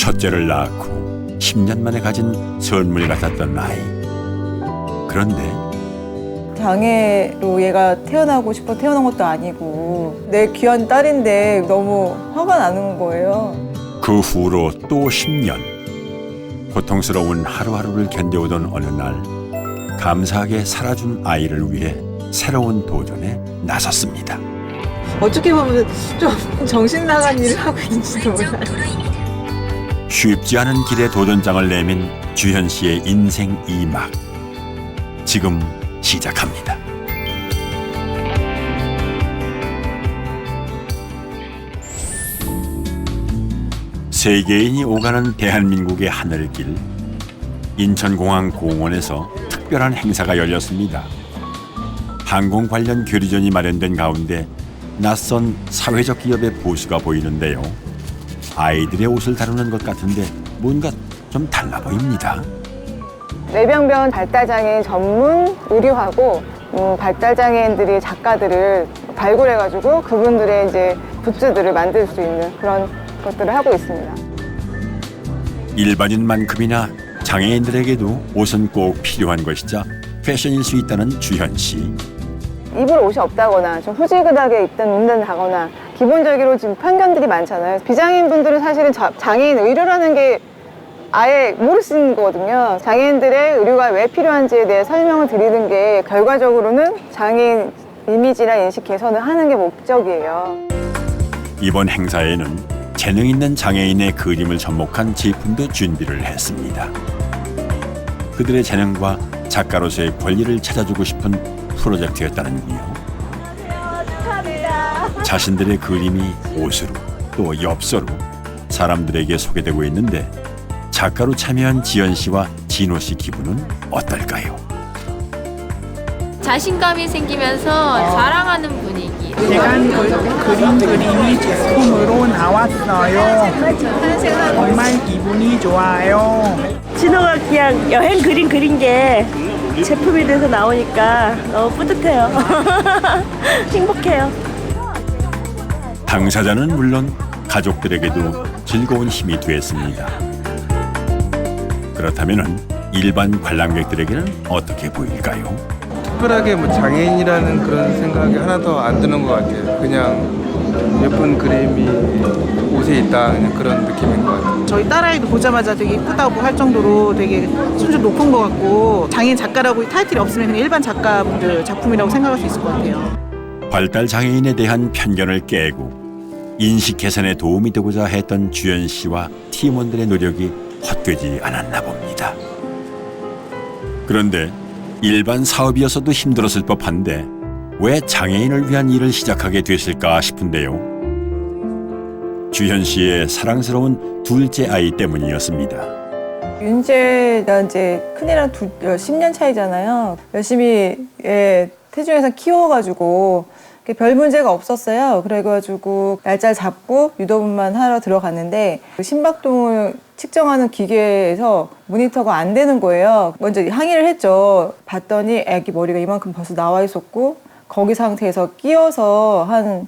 첫째를 낳고 10년 만에 가진 선물 같았던 아이. 그런데 장애로 얘가 태어나고 싶어 태어난 것도 아니고 내 귀한 딸인데 너무 화가 나는 거예요. 그 후로 또 10년. 고통스러운 하루하루를 견뎌오던 어느 날 감사하게 살아준 아이를 위해 새로운 도전에 나섰습니다. 어떻게 보면 좀 정신 나간 일을 하고 있는지도 몰라요. 쉽지 않은 길에 도전장을 내민 주현 씨의 인생 2막. 지금 시작합니다. 세계인이 오가는 대한민국의 하늘길. 인천공항 공원에서 특별한 행사가 열렸습니다. 항공 관련 교류전이 마련된 가운데 낯선 사회적 기업의 보수가 보이는데요. 아이들의 옷을 다루는 것 같은데 뭔가 좀 달라 보입니다. 뇌병변 발달장애인 전문 의류하고 발달장애인들이 작가들을 발굴해가지고 그분들의 이제 굿즈들을 만들 수 있는 그런 것들을 하고 있습니다. 일반인만큼이나 장애인들에게도 옷은 꼭 필요한 것이자 패션일 수 있다는 주현 씨. 입을 옷이 없다거나 좀 후질근하게 입는다거나 기본적으로 지금 편견들이 많잖아요. 비장애인 분들은 사실은 장애인 의류라는 게 아예 모르시는 거거든요. 장애인들의 의류가 왜 필요한지에 대해 설명을 드리는 게 결과적으로는 장애인 이미지나 인식 개선을 하는 게 목적이에요. 이번 행사에는 재능 있는 장애인의 그림을 접목한 제품도 준비를 했습니다. 그들의 재능과 작가로서의 권리를 찾아주고 싶은 프로젝트였다는군요. 자신들의 그림이 옷으로 또 엽서로 사람들에게 소개되고 있는데 작가로 참여한 지연 씨와 진호 씨 기분은 어떨까요? 자신감이 생기면서 자랑하는 분위기. 제가 그림이 제품으로 나왔어요. 정말 기분이 좋아요. 진호가 그냥 여행 그림 그린 게 제품이 돼서 나오니까 너무 뿌듯해요. 행복해요. 당사자는 물론 가족들에게도 즐거운 힘이 됐습니다. 그렇다면 일반 관람객들에게는 어떻게 보일까요? 특별하게 뭐 장애인이라는 그런 생각이 하나도 안 드는 것 같아요. 그냥 예쁜 그림이 옷에 있다 그냥 그런 느낌인 것 같아요. 저희 딸아이도 보자마자 되게 예쁘다고 할 정도로 되게 수준 높은 것 같고 장애인 작가라고 타이틀이 없으면 그냥 일반 작가분들 작품이라고 생각할 수 있을 것 같아요. 발달 장애인에 대한 편견을 깨고 인식 개선에 도움이 되고자 했던 주연 씨와 팀원들의 노력이 헛되지 않았나 봅니다. 그런데 일반 사업이어서도 힘들었을 법한데 왜 장애인을 위한 일을 시작하게 됐을까 싶은데요. 주현 씨의 사랑스러운 둘째 아이 때문이었습니다. 윤재가 이제 큰애랑 10년 차이잖아요. 열심히 태중에서 키워가지고 별 문제가 없었어요. 그래가지고 날짜 잡고 유도분만 하러 들어갔는데 심박동을 측정하는 기계에서 모니터가 안 되는 거예요. 먼저 항의를 했죠. 봤더니 애기 머리가 이만큼 벌써 나와 있었고 거기 상태에서 끼어서 한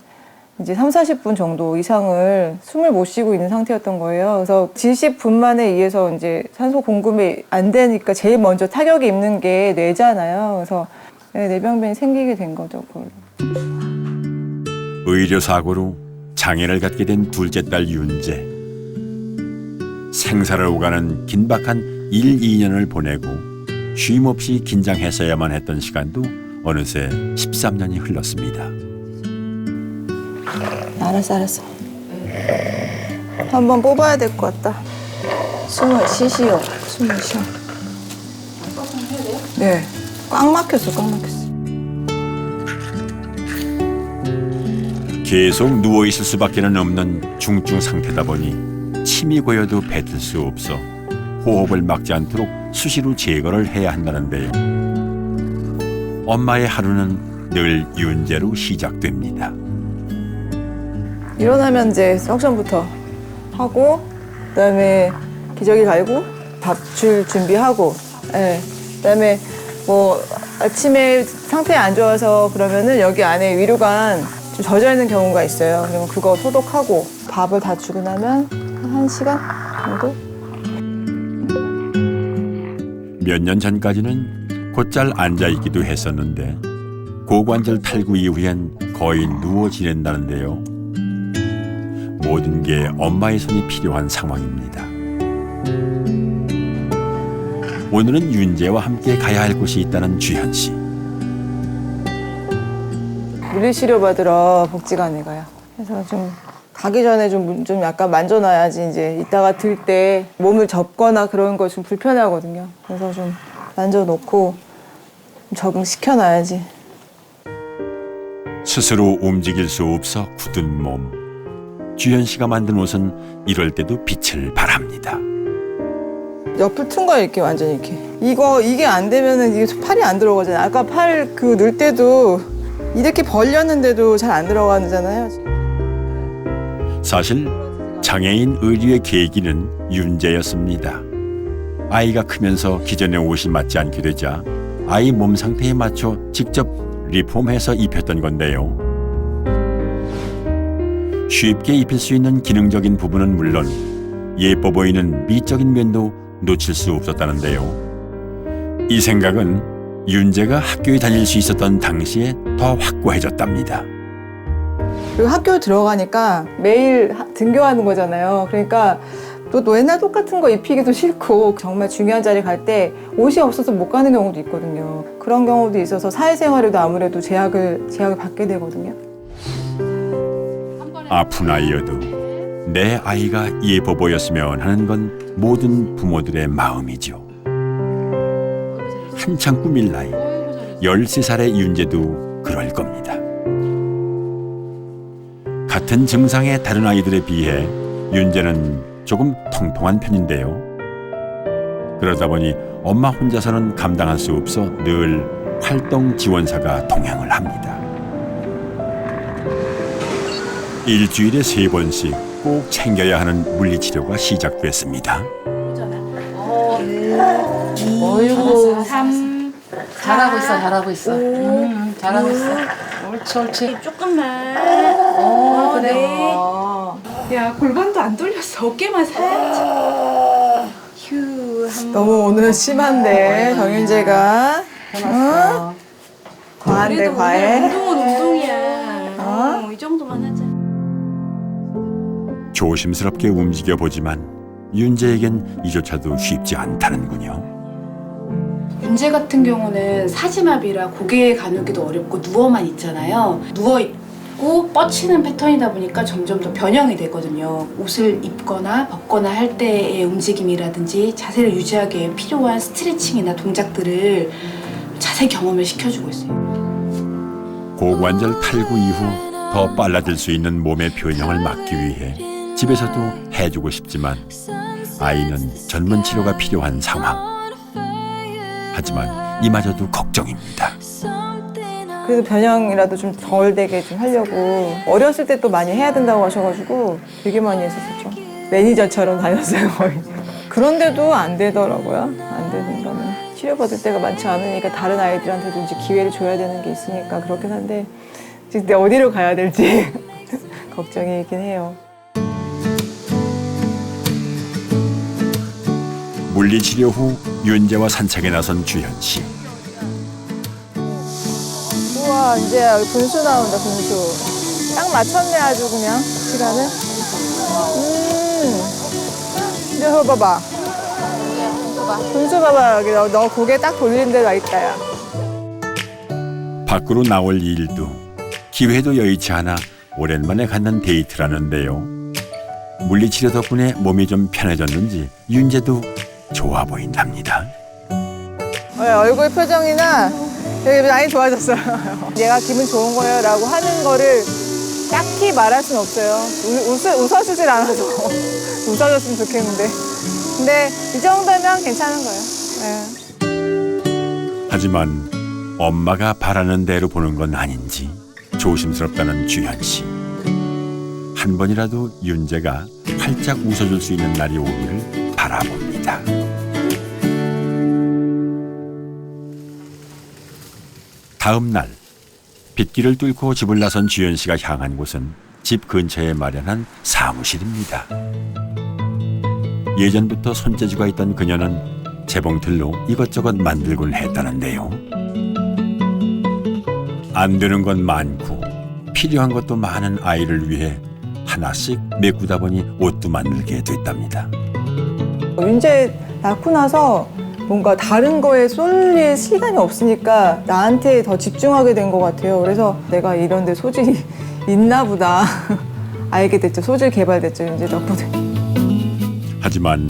이제 30-40분 정도 이상을 숨을 못 쉬고 있는 상태였던 거예요. 그래서 질식분만에 의해서 이제 산소 공급이 안 되니까 제일 먼저 타격이 입는 게 뇌잖아요. 그래서 뇌병변이 생기게 된 거죠. 그걸로. 의료사고로 장애를 갖게 된 둘째 딸 윤재. 생사를 오가는 긴박한 1-2년을 보내고 쉼없이 긴장했어야만 했던 시간도 어느새 13년이 흘렀습니다. 알았어. 한번 뽑아야 될 것 같다. 숨을 쉬시오. 네. 꽉 막혔어. 계속 누워있을 수밖에는 없는 중증 상태다 보니 침이 고여도 뱉을 수 없어 호흡을 막지 않도록 수시로 제거를 해야 한다는데요. 엄마의 하루는 늘 윤재로 시작됩니다. 일어나면 이제 석션부터 하고 그다음에 기저귀 갈고 밥 줄 준비하고 그다음에 뭐 아침에 상태 안 좋아서 그러면은 여기 안에 위로관 좀 젖어 있는 경우가 있어요. 그러면 그거 소독하고 밥을 다 주고 나면 한 1시간 정도? 몇 년 전까지는 곧잘 앉아있기도 했었는데 고관절 탈구 이후엔 거의 누워 지낸다는데요. 모든 게 엄마의 손이 필요한 상황입니다. 오늘은 윤재와 함께 가야 할 곳이 있다는 주현 씨. 물리치료 받으러 복지관에 가요. 그래서 좀 가기 전에 좀 약간 만져놔야지 이제 이따가 들 때 몸을 접거나 그런 거 좀 불편하거든요. 그래서 좀 만져놓고 좀 적응시켜놔야지. 스스로 움직일 수 없어 굳은 몸. 주현 씨가 만든 옷은 이럴 때도 빛을 발합니다. 옆을 튼 거야 이렇게 완전히 이렇게. 이게 안 되면은 이게 팔이 안 들어가잖아요. 아까 팔 그 넣을 때도 이렇게 벌렸는데도 잘 안 들어가잖아요. 사실 장애인 의류의 계기는 윤재였습니다. 아이가 크면서 기존의 옷이 맞지 않게 되자 아이 몸 상태에 맞춰 직접 리폼해서 입혔던 건데요. 쉽게 입힐 수 있는 기능적인 부분은 물론 예뻐 보이는 미적인 면도 놓칠 수 없었다는데요. 이 생각은 윤재가 학교에 다닐 수 있었던 당시에 더 확고해졌답니다. 그리고 학교 들어가니까 매일 등교하는 거잖아요. 그러니까 또 맨날 똑같은 거 입히기도 싫고 정말 중요한 자리 갈 때 옷이 없어서 못 가는 경우도 있거든요. 그런 경우도 있어서 사회생활에도 아무래도 제약을 받게 되거든요. 아픈 아이여도 내 아이가 예뻐 보였으면 하는 건 모든 부모들의 마음이죠. 한창 꾸밀 나이 13살의 윤재도 그럴 겁니다. 같은 증상의 다른 아이들에 비해 윤재는 조금 통통한 편인데요. 그러다 보니 엄마 혼자서는 감당할 수 없어 늘 활동 지원사가 동행을 합니다. 일주일에 3번씩 꼭 챙겨야 하는 물리치료가 시작됐습니다. 어이구, 3. 잘하고 있어, 잘하고 있어. 잘하고 있어. 옳지, 옳지. 조금만. 그래. 야, 골반도 안 돌렸어. 어깨만 살짝. 너무 오늘은 심한데 정윤재가 해놨어. 과한데 그래도 과해. 오늘 운동은 운동이야. 이 정도만 하자. 조심스럽게 움직여 보지만 윤재에겐 이조차도 쉽지 않다는군요. 윤재 같은 경우는 사지마비라 고개 가누기도 어렵고 누워만 있잖아요. 누워 있고 뻗치는 패턴이다 보니까 점점 더 변형이 되거든요. 옷을 입거나 벗거나 할 때의 움직임이라든지 자세를 유지하기 위해 필요한 스트레칭이나 동작들을 자세 경험을 시켜주고 있어요. 고관절 탈구 이후 더 빨라질 수 있는 몸의 변형을 막기 위해 집에서도 해주고 싶지만 아이는 전문 치료가 필요한 상황. 하지만 이마저도 걱정입니다. 그래도 변형이라도 좀 덜 되게 좀 하려고 어렸을 때 또 많이 해야 된다고 하셔가지고 되게 많이 했었죠. 매니저처럼 다녔어요 거의. 그런데도 안 되더라고요. 안 되는가면 치료받을 때가 많지 않으니까 다른 아이들한테도 이제 기회를 줘야 되는 게 있으니까 그렇긴 한데 지금 내가 어디로 가야 될지 걱정이긴 해요. 물리치료 후 윤재와 산책에 나선 주현 씨. 우와 이제 여기 분수 나온다 분수. 딱 맞췄네 아주 그냥 시간을. 이제 저 봐봐. 분수 봐봐 여기 너 고개 딱 돌리는 데가 있다 야. 밖으로 나올 일도 기회도 여의치 않아 오랜만에 갖는 데이트라는데요. 물리치료 덕분에 몸이 좀 편해졌는지 윤재도 좋아 보인답니다. 얼굴 표정이나 되게 많이 좋아졌어요. 얘가 기분 좋은 거예요 라고 하는 거를 딱히 말할 수는 없어요. 웃어주질 않아서 웃어줬으면 좋겠는데 근데 이 정도면 괜찮은 거예요. 네. 하지만 엄마가 바라는 대로 보는 건 아닌지 조심스럽다는 주현 씨. 한 번이라도 윤재가 활짝 웃어줄 수 있는 날이 오기를 바라봅니다. 다음 날 빗길을 뚫고 집을 나선 주현 씨가 향한 곳은 집 근처에 마련한 사무실입니다. 예전부터 손재주가 있던 그녀는 재봉틀로 이것저것 만들곤 했다는데요. 안 되는 건 많고 필요한 것도 많은 아이를 위해 하나씩 메꾸다 보니 옷도 만들게 됐답니다. 윤재 낳고 나서 뭔가 다른 거에 쏠릴 시간이 없으니까 나한테 더 집중하게 된 것 같아요. 그래서 내가 이런 데 소질이 있나 보다 알게 됐죠. 소질 개발됐죠, 윤재 덕분에. 하지만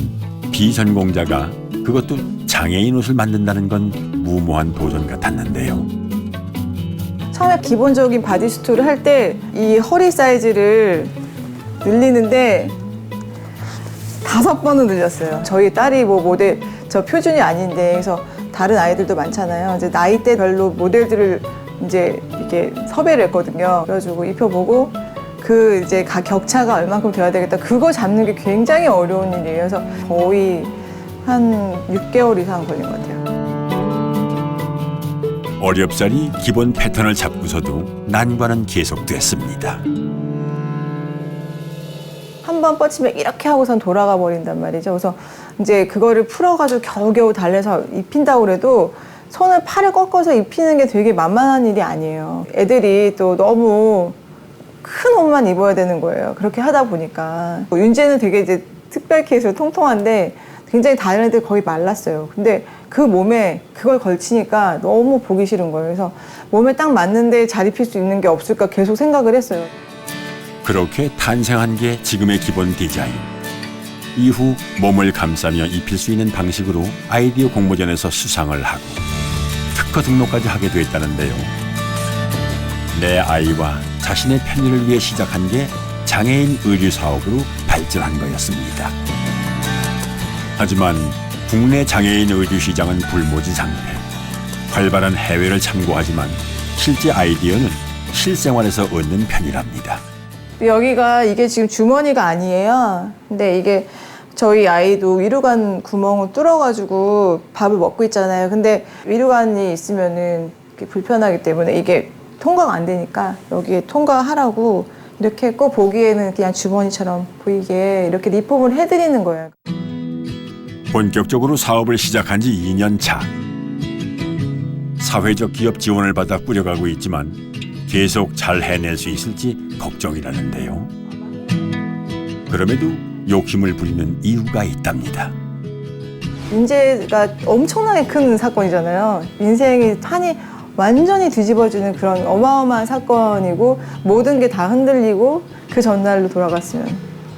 비전공자가 그것도 장애인 옷을 만든다는 건 무모한 도전 같았는데요. 처음에 기본적인 바디수트를 할 때 이 허리 사이즈를 늘리는데 5번은 늘렸어요. 저희 딸이 뭐 모델 저 표준이 아닌데 그래서 다른 아이들도 많잖아요. 이제 나이대별로 모델들을 이제 이렇게 섭외를 했거든요. 그래가지고 입혀보고 그 이제 격차가 얼만큼 돼야 되겠다. 그거 잡는 게 굉장히 어려운 일이에요. 그래서 거의 한 6개월 이상 걸린 것 같아요. 어렵사리 기본 패턴을 잡고서도 난관은 계속됐습니다. 한 번 뻗치면 이렇게 하고선 돌아가 버린단 말이죠. 그래서 이제 그거를 풀어가지고 겨우겨우 달래서 입힌다고 그래도 손을 팔을 꺾어서 입히는 게 되게 만만한 일이 아니에요. 애들이 또 너무 큰 옷만 입어야 되는 거예요. 그렇게 하다 보니까. 윤재는 되게 이제 특별 케이스로 통통한데 굉장히 다른 애들 거의 말랐어요. 근데 그 몸에 그걸 걸치니까 너무 보기 싫은 거예요. 그래서 몸에 딱 맞는데 잘 입힐 수 있는 게 없을까 계속 생각을 했어요. 그렇게 탄생한 게 지금의 기본 디자인. 이후 몸을 감싸며 입힐 수 있는 방식으로 아이디어 공모전에서 수상을 하고 특허 등록까지 하게 됐다는데요. 내 아이와 자신의 편의를 위해 시작한 게 장애인 의류 사업으로 발전한 거였습니다. 하지만 국내 장애인 의류 시장은 불모진 상태. 활발한 해외를 참고하지만 실제 아이디어는 실생활에서 얻는 편이랍니다. 여기가 이게 지금 주머니가 아니에요. 근데 이게 저희 아이도 위루관 구멍을 뚫어가지고 밥을 먹고 있잖아요. 근데 위루관이 있으면은 불편하기 때문에 이게 통과가 안 되니까 여기에 통과하라고 이렇게 했고 보기에는 그냥 주머니처럼 보이게 이렇게 리폼을 해드리는 거예요. 본격적으로 사업을 시작한 지 2년 차. 사회적 기업 지원을 받아 꾸려가고 있지만 계속 잘 해낼 수 있을지 걱정이라는데요. 그럼에도 욕심을 부리는 이유가 있답니다. 윤재가 엄청나게 큰 사건이잖아요. 인생이 판이 완전히 뒤집어지는 그런 어마어마한 사건이고 모든 게 다 흔들리고 그 전날로 돌아갔으면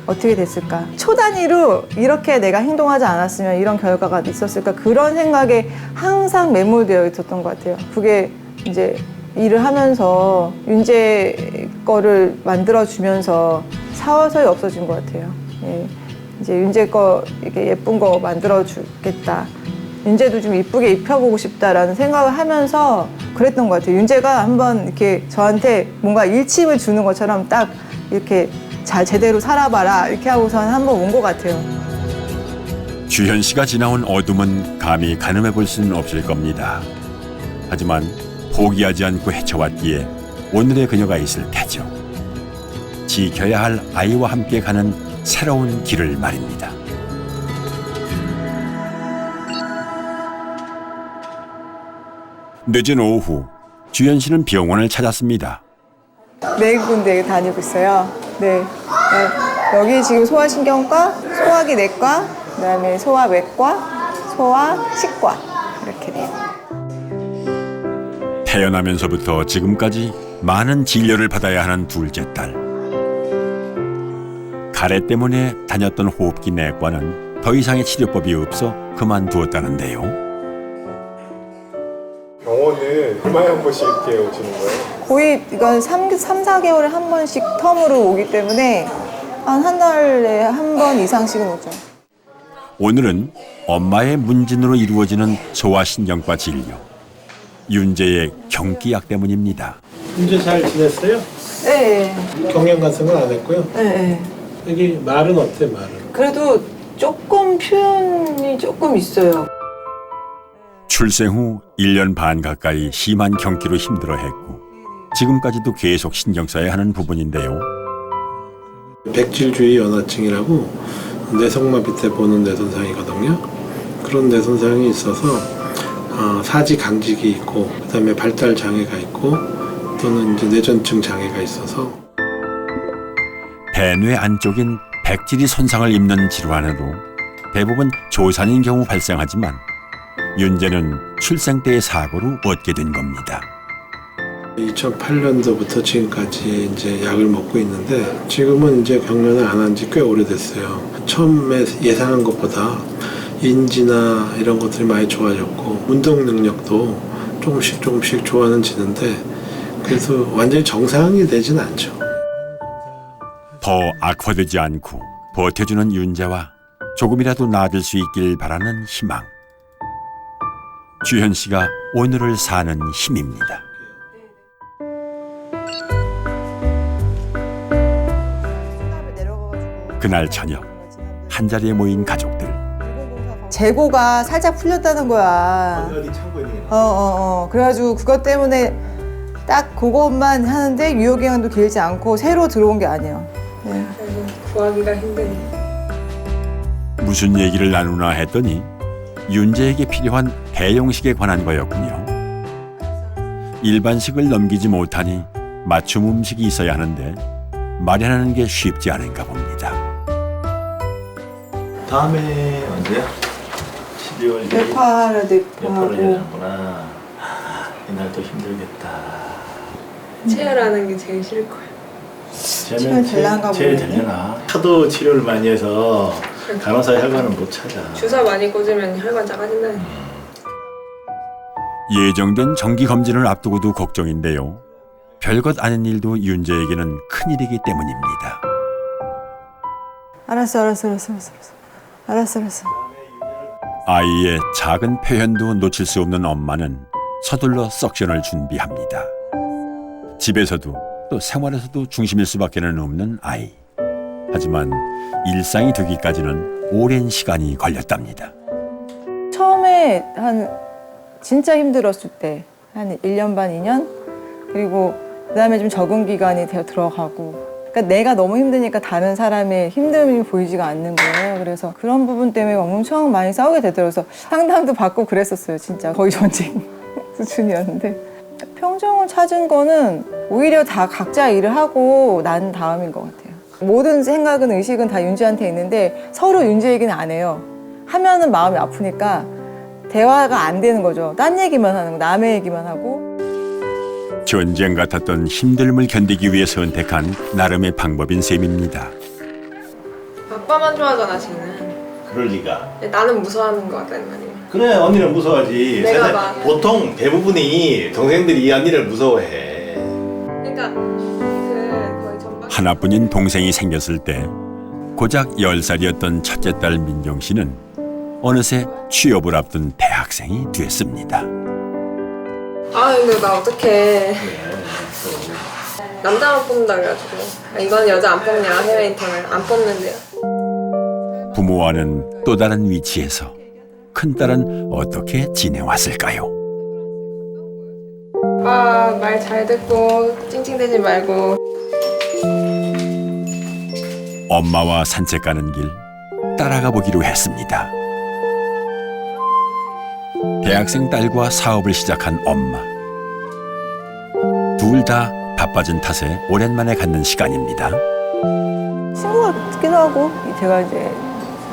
어떻게 됐을까? 초 단위로 이렇게 내가 행동하지 않았으면 이런 결과가 있었을까? 그런 생각에 항상 매몰되어 있었던 것 같아요. 그게 이제 일을 하면서 윤재 거를 만들어주면서 서서히 없어진 것 같아요. 예. 이제 윤재 거 이렇게 예쁜 거 만들어주겠다. 윤재도 좀 이쁘게 입혀보고 싶다라는 생각을 하면서 그랬던 것 같아요. 윤재가 한번 이렇게 저한테 뭔가 일침을 주는 것처럼 딱 이렇게 잘 제대로 살아봐라 이렇게 하고선 한번 온 것 같아요. 주현 씨가 지나온 어둠은 감히 가늠해 볼 수는 없을 겁니다. 하지만 포기하지 않고 헤쳐왔기에 오늘의 그녀가 있을 테죠. 지켜야 할 아이와 함께 가는 새로운 길을 말입니다. 늦은 오후, 주현 씨는 병원을 찾았습니다. 네 군데 다니고 있어요. 네. 여기 지금 소아신경과, 소화기 내과, 그다음에 소아외과, 소아치과 이렇게 돼요. 태어나면서부터 지금까지 많은 진료를 받아야 하는 둘째 딸. 가래 때문에 다녔던 호흡기 내과는 더 이상의 치료법이 없어 그만두었다는데요. 병원은 얼마에 한 번씩 이렇게 오시는 거예요? 거의 이건 3-4개월에 한 번씩 텀으로 오기 때문에 한 달에 한 번 이상씩은 오죠. 오늘은 엄마의 문진으로 이루어지는 소아신경과 진료. 윤재의 경기약 때문입니다. 문제 잘 지냈어요? 네. 경련 같은 건 안 했고요. 네. 여기 말은 어때 말은? 그래도 조금 표현이 조금 있어요. 출생 후 1년 반 가까이 심한 경기로 힘들어했고 지금까지도 계속 신경 써야 하는 부분인데요. 백질주의 연화증이라고 뇌성마비 때 보는 뇌손상이거든요. 그런 뇌손상이 있어서 사지 강직이 있고 그다음에 발달 장애가 있고 또는 이제 뇌전증 장애가 있어서 대뇌 안쪽인 백질이 손상을 입는 질환으로 대부분 조산인 경우 발생하지만 윤재는 출생 때의 사고로 얻게 된 겁니다. 2008년도부터 지금까지 이제 약을 먹고 있는데 지금은 이제 경련을 안 한 지 꽤 오래됐어요. 처음에 예상한 것보다 인지나 이런 것들이 많이 좋아졌고 운동 능력도 조금씩 좋아지는데 그래서 완전히 정상이 되진 않죠. 더 악화되지 않고 버텨주는 윤재와 조금이라도 나아질 수 있길 바라는 희망. 주현 씨가 오늘을 사는 힘입니다. 그날 저녁 한자리에 모인 가족들. 재고가 살짝 풀렸다는 거야. 어디 창고에 있는 게 그래가지고 그것 때문에 딱 그것만 하는데 유효기간도 길지 않고 새로 들어온 게 아니에요. 네. 구하기가 힘드네. 무슨 얘기를 나누나 했더니 윤재에게 필요한 배영식에 관한 거였군요. 일반식을 넘기지 못하니 맞춤 음식이 있어야 하는데 마련하는 게 쉽지 않은가 봅니다. 다음에 언제야? 12월 1일? 뇌파를 뇌파를 하는구나. 이날도 힘들겠다. 체열하는 게 제일 싫을 거예요. 치료는 될란가 제일 보네. 되려나? 하도 치료를 많이 해서 간호사 혈관을 못 찾아. 주사 많이 꽂으면 혈관 작아진다. 예정된 정기 검진을 앞두고도 걱정인데요. 별것 아닌 일도 윤재에게는 큰일이기 때문입니다. 알았어. 아이의 작은 표현도 놓칠 수 없는 엄마는 서둘러 석션을 준비합니다. 집에서도 또 생활에서도 중심일 수밖에는 없는 아이. 하지만 일상이 되기까지는 오랜 시간이 걸렸답니다. 처음에 진짜 힘들었을 때 한 1년 반, 2년? 그리고 그다음에 좀 적응 기간이 들어가고 그러니까 내가 너무 힘드니까 다른 사람의 힘듦이 보이지가 않는 거예요. 그래서 그런 부분 때문에 엄청 많이 싸우게 되더라고요. 그래서 상담도 받고 그랬었어요. 진짜 거의 전쟁 수준이었는데 평정을 찾은 거는 오히려 다 각자 일을 하고 난 다음인 것 같아요. 모든 생각은 의식은 다 윤지한테 있는데 서로 윤지 얘기는 안 해요. 하면은 마음이 아프니까 대화가 안 되는 거죠. 딴 얘기만 하는 거, 남의 얘기만 하고. 전쟁 같았던 힘듦을 견디기 위해 선택한 나름의 방법인 셈입니다. 아빠만 좋아하잖아, 쟤는. 그럴 리가. 나는 무서워하는 것 같다는 말이야. 그래, 언니는 무서워하지. 내가 세상 막- 보통 대부분이 동생들이 이 언니를 무서워해. 그러니까 거의 전반. 하나뿐인 동생이 생겼을 때 고작 10살이었던 첫째 딸 민정 씨는 어느새 취업을 앞둔 대학생이 됐습니다. 아 근데 나 어떡해. 남자만 뽑는다 그래가지고. 이건 여자 안 뽑냐 해외 인턴을 안 뽑는데요. 부모와는 또 다른 위치에서 큰딸은 어떻게 지내왔을까요? 아빠 말 잘 듣고 찡찡대지 말고. 엄마와 산책 가는 길 따라가 보기로 했습니다. 대학생 딸과 사업을 시작한 엄마. 둘 다 바빠진 탓에 오랜만에 갖는 시간입니다. 친구가 듣기도 하고 제가 이제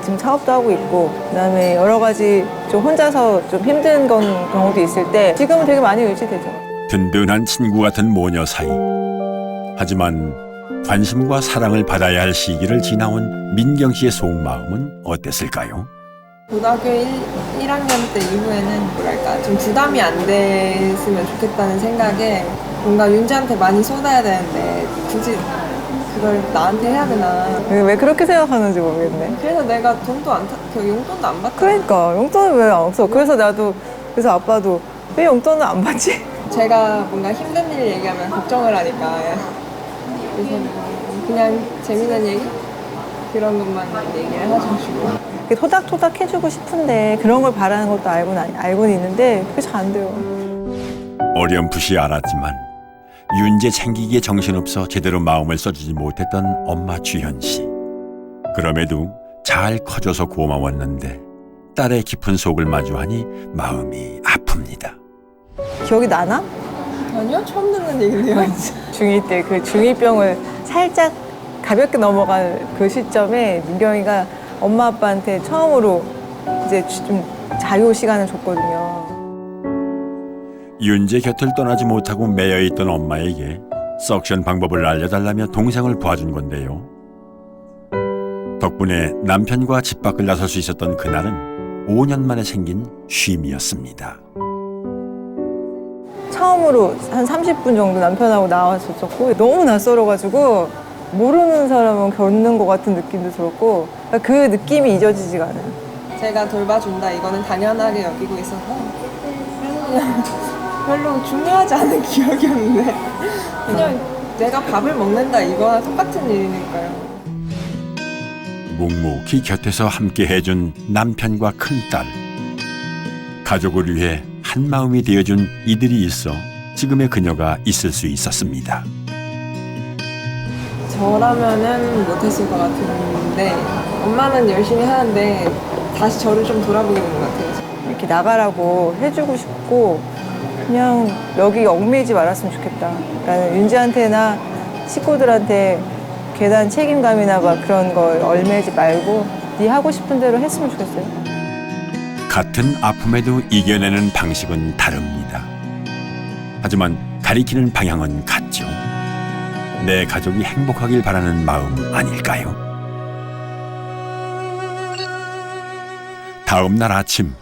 지금 사업도 하고 있고 그다음에 여러 가지 좀 혼자서 좀 힘든 경우도 있을 때 지금은 되게 많이 의지되죠. 든든한 친구 같은 모녀 사이. 하지만 관심과 사랑을 받아야 할 시기를 지나온 민경 씨의 속마음은 어땠을까요? 고등학교 1학년 때 이후에는 뭐랄까 좀 부담이 안 됐으면 좋겠다는 생각에 뭔가 윤지한테 많이 쏟아야 되는데 굳이 그걸 나한테 해야 되나. 왜 그렇게 생각하는지 모르겠네. 그래서 내가 돈도 용돈도 안 받잖아. 그러니까 용돈은 왜 안 없어? 그래서 아빠도 왜 용돈을 안 받지? 제가 뭔가 힘든 일 얘기하면 걱정을 하니까 그래서 그냥 재미난 얘기? 그런 것만 얘기를 하죠 주로. 토닥토닥 해주고 싶은데 그런 걸 바라는 것도 알고는 있는데 그게 잘 안 돼요. 어렴풋이 알았지만 윤재 챙기기에 정신없어 제대로 마음을 써주지 못했던 엄마 주현 씨. 그럼에도 잘 커줘서 고마웠는데 딸의 깊은 속을 마주하니 마음이 아픕니다. 기억이 나나? 아니요, 처음 듣는 얘기네요. 중2 때 그 중2병을 살짝 가볍게 넘어간 그 시점에 민경이가 엄마 아빠한테 처음으로 이제 좀 자유 시간을 줬거든요. 윤재 곁을 떠나지 못하고 매여있던 엄마에게 석션 방법을 알려달라며 동생을 도와준 건데요. 덕분에 남편과 집 밖을 나설 수 있었던 그날은 5년 만에 생긴 쉼이었습니다. 처음으로 한 30분 정도 남편하고 나왔었고 너무 낯설어가지고 모르는 사람은 겪는 것 같은 느낌도 들었고 그 느낌이 잊어지지가 않아요. 제가 돌봐준다 이거는 당연하게 여기고 있어서 그냥 별로 중요하지 않은 기억이었는데 그냥 내가 밥을 먹는다 이거랑 똑같은 일이니까요. 묵묵히 곁에서 함께 해준 남편과 큰딸. 가족을 위해 한마음이 되어준 이들이 있어 지금의 그녀가 있을 수 있었습니다. 저라면은 못했을 것 같은데 엄마는 열심히 하는데 다시 저를 좀 돌아보게 되는 것 같아요. 이렇게 나가라고 해주고 싶고 그냥 여기 얽매이지 말았으면 좋겠다. 그러니까 윤지한테나 식구들한테 괜한 책임감이나 막 그런 걸 얽매이지 말고 네 하고 싶은 대로 했으면 좋겠어요. 같은 아픔에도 이겨내는 방식은 다릅니다. 하지만 가리키는 방향은 같죠. 내 가족이 행복하길 바라는 마음 아닐까요? 다음 날 아침,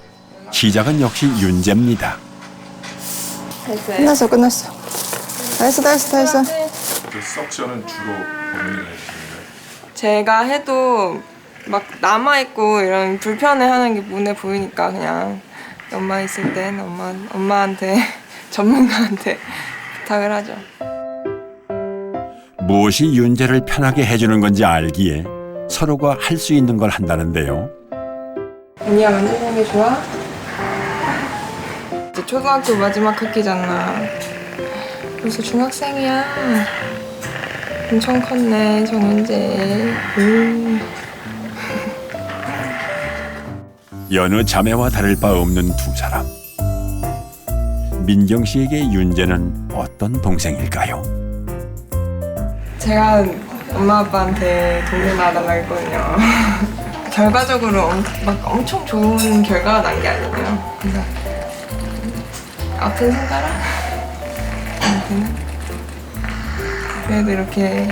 시작은 역시 윤재입니다. 됐어요? 끝났어. 다 했어. 그 석션은 주로 본인이 해주시는 거예요? 제가 해도 막 남아있고 이런 불편해하는 게 눈에 보이니까 그냥 엄마 있을 땐 엄마한테 전문가한테 부탁을 하죠. 무엇이 윤재를 편하게 해주는 건지 알기에 서로가 할 수 있는 걸 한다는데요. 언니가 먼저 하는 게 좋아? 이제 초등학교 마지막 학기잖아. 벌써 중학생이야. 엄청 컸네, 정윤재. 여느 자매와 다를 바 없는 두 사람. 민경 씨에게 윤재는 어떤 동생일까요? 제가 엄마 아빠한테 돈을 나달라고 했거든요. 결과적으로 막 엄청 좋은 결과가 난 게 아니에요. 그래서 아픈 손가락? 아무튼 그래도 이렇게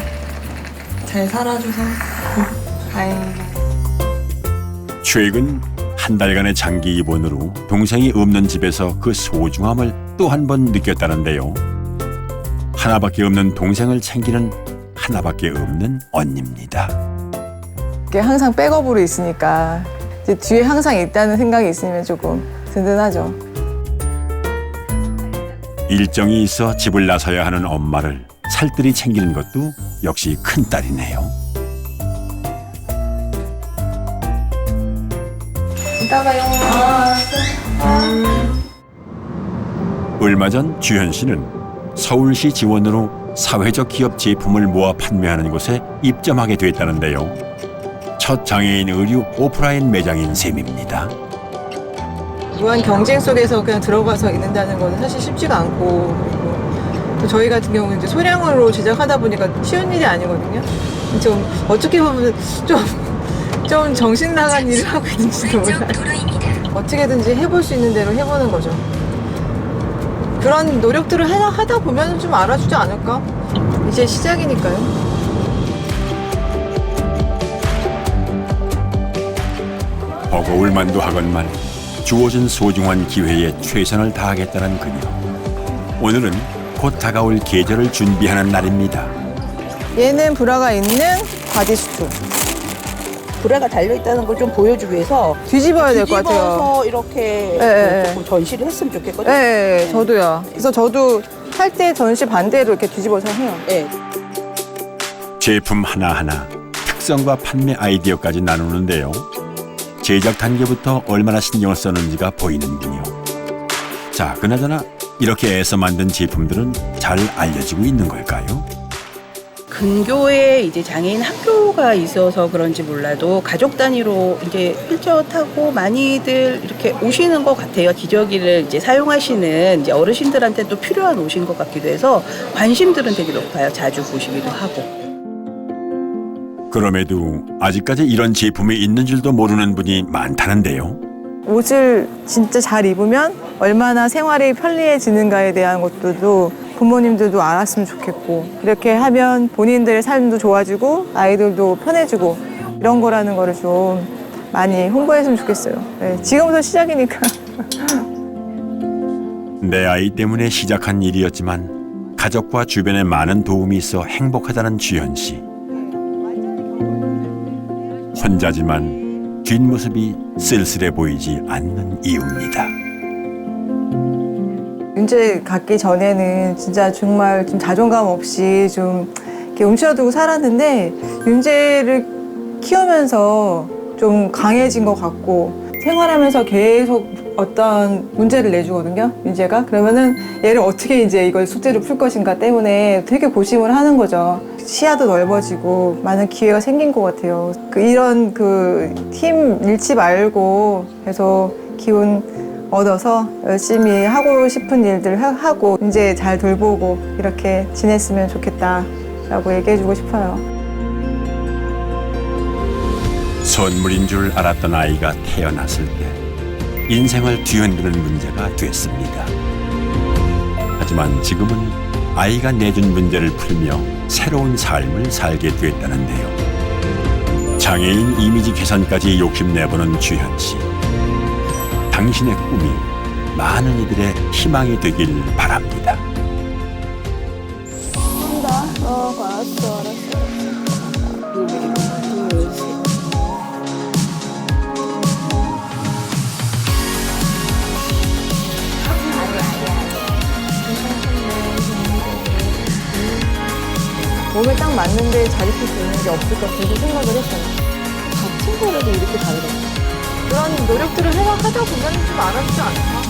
잘 살아줘서 다행이에요. 최근 한 달간의 장기 입원으로 동생이 없는 집에서 그 소중함을 또 한 번 느꼈다는데요. 하나밖에 없는 동생을 챙기는 하나밖에 없는 언니입니다. 이게 항상 백업으로 있으니까 이제 뒤에 항상 있다는 생각이 있으면 조금 든든하죠. 일정이 있어 집을 나서야 하는 엄마를 살뜰히 챙기는 것도 역시 큰딸이네요. 이따 봐요. 얼마 전 주현 씨는 서울시 지원으로 사회적 기업 제품을 모아 판매하는 곳에 입점하게 됐다는데요. 첫 장애인 의류 오프라인 매장인 셈입니다. 무한 경쟁 속에서 그냥 들어가서 있는다는 건 사실 쉽지가 않고 그리고 또 저희 같은 경우는 이제 소량으로 제작하다 보니까 쉬운 일이 아니거든요. 좀 어떻게 보면 좀 정신 나간 일을 하고 있는지도 몰라요. 어떻게든지 해볼 수 있는 대로 해보는 거죠. 그런 노력들을 하다 보면 좀 알아주지 않을까? 이제 시작이니까요. 버거울 만도 하건만 주어진 소중한 기회에 최선을 다하겠다는 그녀. 오늘은 곧 다가올 계절을 준비하는 날입니다. 얘는 브라가 있는 바디수트. 브라가 달려있다는 걸 좀 보여주기 위해서 뒤집어야 될 것 같아요. 뒤집어서 이렇게 네, 조금 전시를 했으면 좋겠거든요. 네, 저도요. 그래서 저도 할 때 전시 반대로 이렇게 뒤집어서 해요. 네. 제품 하나하나 특성과 판매 아이디어까지 나누는데요. 제작 단계부터 얼마나 신경을 썼는지가 보이는군요. 자, 그나저나 이렇게 애써 만든 제품들은 잘 알려지고 있는 걸까요? 근교에 이제 장애인 학교가 있어서 그런지 몰라도 가족 단위로 이제 휠체어 타고 많이들 이렇게 오시는 것 같아요. 기저귀를 이제 사용하시는 이제 어르신들한테 또 필요한 옷인 것 같기도 해서 관심들은 되게 높아요. 자주 보시기도 하고. 그럼에도 아직까지 이런 제품이 있는 줄도 모르는 분이 많다는데요. 옷을 진짜 잘 입으면 얼마나 생활이 편리해지는가에 대한 것들도 부모님들도 알았으면 좋겠고, 이렇게 하면 본인들의 삶도 좋아지고 아이들도 편해지고 이런 거라는 거를 좀 많이 홍보했으면 좋겠어요. 네, 지금부터 시작이니까. 내 아이 때문에 시작한 일이었지만 가족과 주변에 많은 도움이 있어 행복하다는 주현 씨. 혼자지만 뒷모습이 쓸쓸해 보이지 않는 이유입니다. 윤재 갖기 전에는 진짜 정말 좀 자존감 없이 좀 이렇게 움츠러들고 살았는데, 윤재를 키우면서 좀 강해진 것 같고, 생활하면서 계속 어떤 문제를 내주거든요, 윤재가. 그러면은 얘를 어떻게 이제 이걸 숙제를 풀 것인가 때문에 되게 고심을 하는 거죠. 시야도 넓어지고 많은 기회가 생긴 것 같아요. 이런 힘 잃지 말고 계속 기운 얻어서 열심히 하고 싶은 일들 하고 이제 잘 돌보고 이렇게 지냈으면 좋겠다라고 얘기해주고 싶어요. 선물인 줄 알았던 아이가 태어났을 때 인생을 뒤흔드는 문제가 됐습니다. 하지만 지금은 아이가 내준 문제를 풀며 새로운 삶을 살게 됐다는데요. 장애인 이미지 개선까지 욕심내보는 주현 씨. 당신의 꿈이 많은 이들의 희망이 되길 바랍니다. 알았어. 몸에 딱 맞는데 잘 입힐 수 있는 게 없을까 계속 생각을 했어요. 같은 거라도 이렇게 다르거든요. 그런 노력들을 하다 보면 좀 알아주지 않을까?